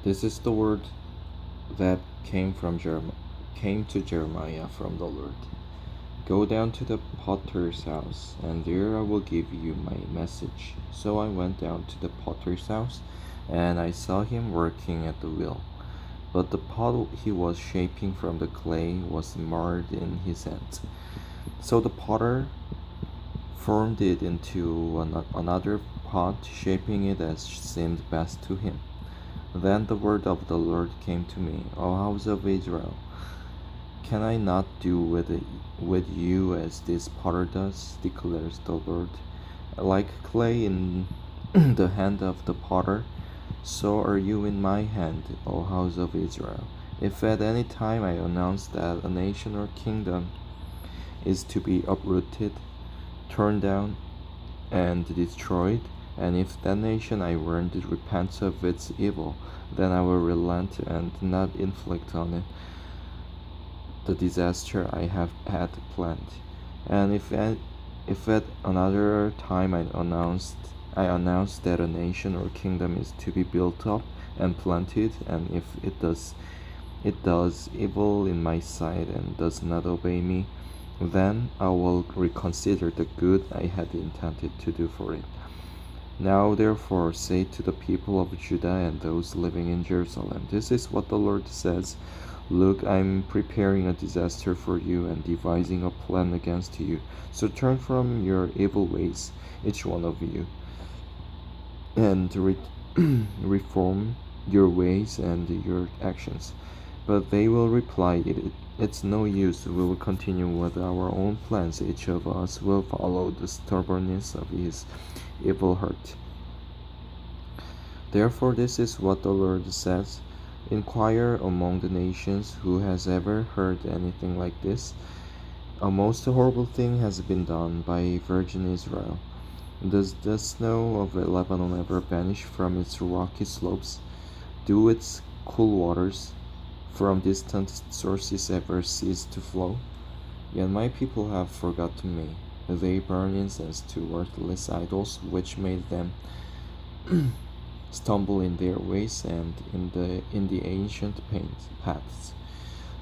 This is the word that came to Jeremiah from the Lord. Go down to the potter's house, and there I will give you my message. So I went down to the potter's house, and I saw him working at the wheel. But the pot he was shaping from the clay was marred in his hands. So the potter formed it into another pot, shaping it as seemed best to him. Then the word of the Lord came to me, O house of Israel, can I not do with you as this potter does, declares the Lord? Like clay in the hand of the potter, so are you in my hand, O house of Israel. If at any time I announce that a nation or kingdom is to be uprooted, turned down, and destroyed, and if that nation I warned repents of its evil, then I will relent and not inflict on it the disaster I have had planned. And if at another time I announce that a nation or kingdom is to be built up and planted, and if it does evil in my sight and does not obey me, then I will reconsider the good I had intended to do for it. Now therefore say to the people of Judah and those living in Jerusalem, this is what the Lord says. Look, I am preparing a disaster for you and devising a plan against you. So turn from your evil ways, each one of you, and reform your ways and your actions. But they will reply, it's no use. We will continue with our own plans. Each of us will follow the stubbornness of his evil heart. Therefore, this is what the Lord says. Inquire among the nations who has ever heard anything like this. A most horrible thing has been done by virgin Israel. Does the snow of Lebanon ever vanish from its rocky slopes? Do its cool waters from distant sources ever cease to flow? Yet my people have forgotten me. They burn incense to worthless idols, which made them stumble in their ways and in the ancient paths.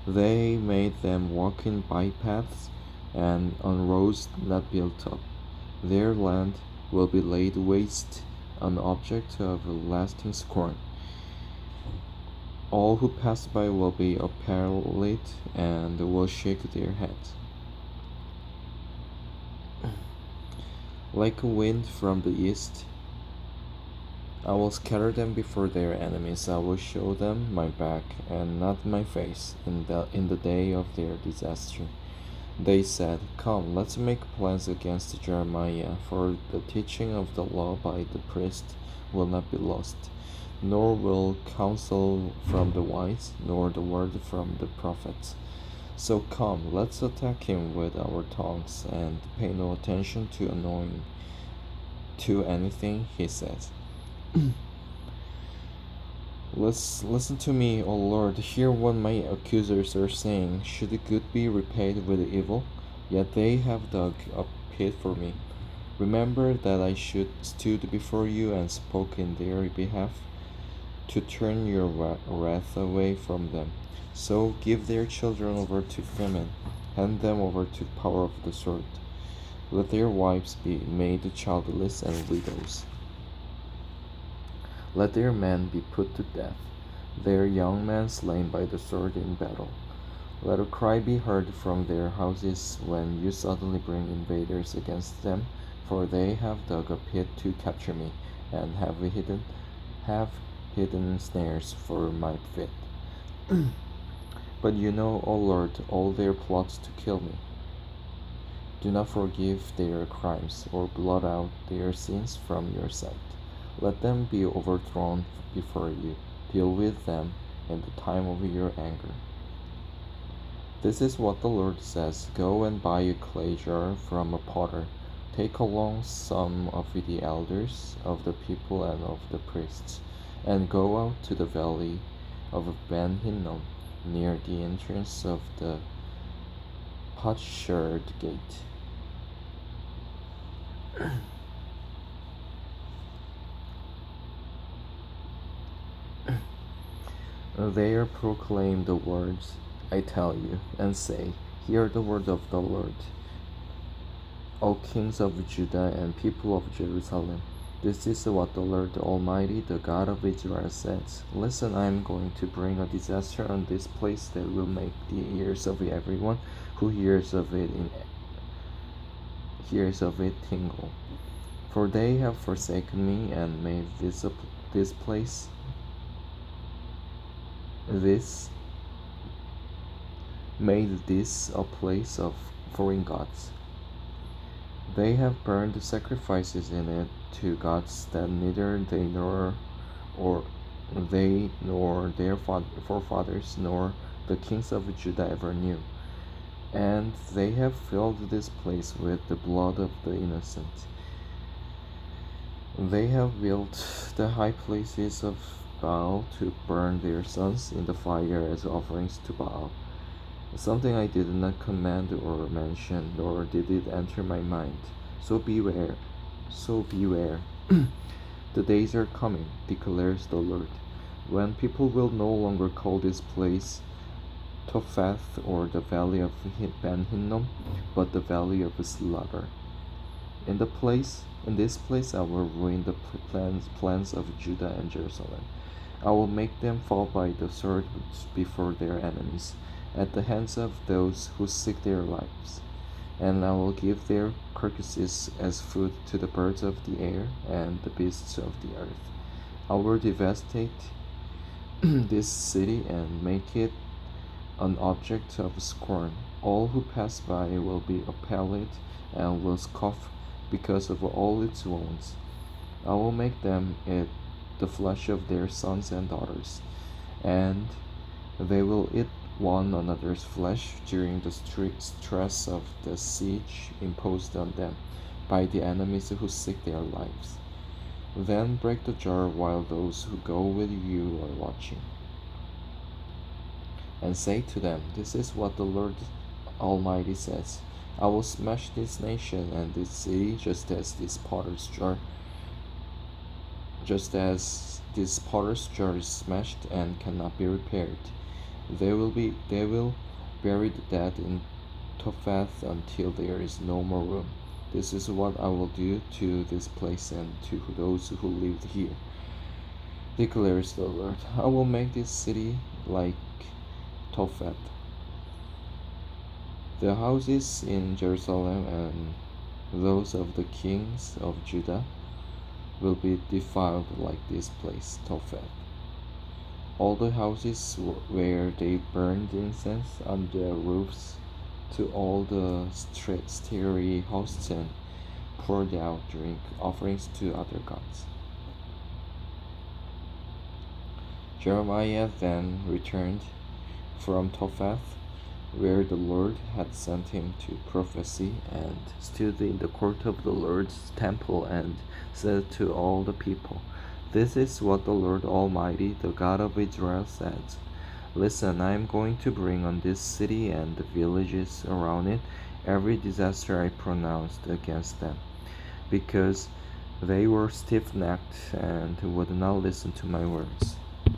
They made them walk in bypaths and on roads not built up. Their land will be laid waste, an object of lasting scorn. All who pass by will be appalled and will shake their heads. Like a wind from the east, I will scatter them before their enemies. I will show them my back and not my face in the day of their disaster. They said, come, let's make plans against Jeremiah, for the teaching of the law by the priest will not be lost, nor will counsel from the wise, nor the word from the prophets. So come, let's attack him with our tongues, and pay no attention to anything he says. Listen to me, O Lord. Hear what my accusers are saying. Should good be repaid with evil? Yet they have dug a pit for me. Remember that I stood before you and spoke in their behalf, to turn your wrath away from them. So give their children over to famine, hand them over to the power of the sword. Let their wives be made childless and widows. Let their men be put to death, their young men slain by the sword in battle. Let a cry be heard from their houses when you suddenly bring invaders against them, for they have dug a pit to capture me, and have hidden snares for my feet. But you know, O Lord, all their plots to kill me. Do not forgive their crimes, or blot out their sins from your sight. Let them be overthrown before you. Deal with them in the time of your anger. This is what the Lord says. Go and buy a clay jar from a potter. Take along some of the elders of the people and of the priests, and go out to the valley of Ben Hinnom, near the entrance of the potsherd gate. There proclaim the words I tell you, and say, Hear the word of the Lord, O kings of Judah and people of Jerusalem. This is what the Lord Almighty, the God of Israel, says. Listen, I am going to bring a disaster on this place that will make the ears of everyone who hears of it tingle. For they have forsaken me and made this a place of foreign gods. They have burned sacrifices in it to gods that neither they nor their forefathers nor the kings of Judah ever knew. And they have filled this place with the blood of the innocent. They have built the high places of Baal to burn their sons in the fire as offerings to Baal. Something I did not command or mention, nor did it enter my mind. So beware. The days are coming, declares the Lord, when people will no longer call this place Topheth or the valley of Ben Hinnom, but the valley of slaughter. In this place I will ruin the plans of Judah and Jerusalem. I will make them fall by the sword before their enemies, at the hands of those who seek their lives. And I will give their carcasses as food to the birds of the air and the beasts of the earth. I will devastate this city and make it an object of scorn. All who pass by will be appalled and will scoff because of all its wounds. I will make them eat the flesh of their sons and daughters, and they will eat one another's flesh during the stress of the siege imposed on them by the enemies who seek their lives. Then break the jar while those who go with you are watching, and say to them, This is what the Lord Almighty says. I will smash this nation and this city just as this potter's jar is smashed and cannot be repaired. They will bury the dead in Topheth until there is no more room. This is what I will do to this place and to those who live here, declares the Lord. I will make this city like Topheth. The houses in Jerusalem and those of the kings of Judah will be defiled like this place, Topheth. All the houses where they burned incense on their roofs to all the starry hosts and poured out drink offerings to other gods. Jeremiah then returned from Topheth, where the Lord had sent him to prophesy, and stood in the court of the Lord's temple and said to all the people, This is what the Lord Almighty, the God of Israel, says. Listen, I am going to bring on this city and the villages around it every disaster I pronounced against them, because they were stiff-necked and would not listen to my words.